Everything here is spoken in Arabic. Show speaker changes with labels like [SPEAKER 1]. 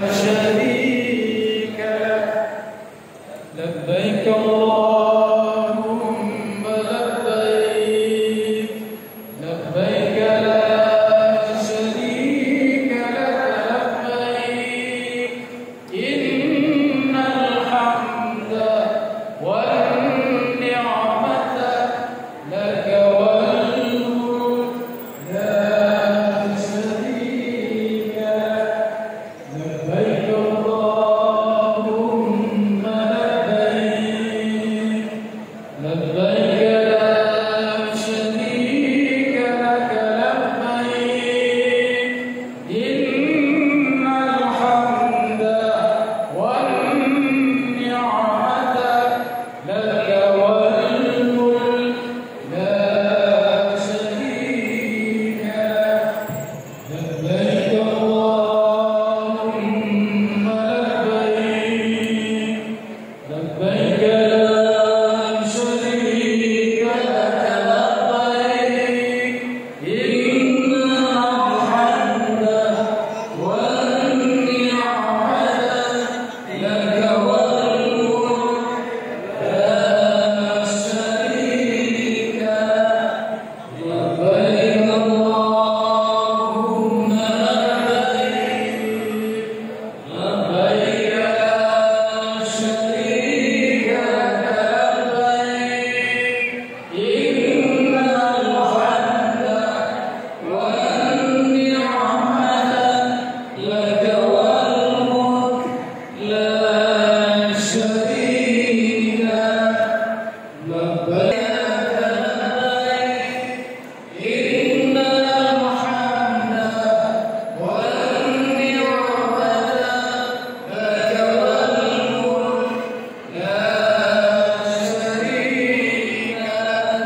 [SPEAKER 1] شريك لك لبيك اللهم لبيك لبيك لا شريك لك لبيك إن الحمد والنعمة لك والملك لا شريك لك لبيك اللهم لبيك لبيك لا شريك لك لبيك إن الحمد والنعمة لك والملك لا شريك لك لبيك اللهم لبيك لبيك لا شريك لك لبيك إن الحمد والنعمة لك والملك لا شريك لك لبيك اللهم لبيك لبيك لا شريك لك لبيك إن الحمد والنعمة لك والملك لا شريك لك لبيك إن الحمد والنعمة لك والملك لا شريك لك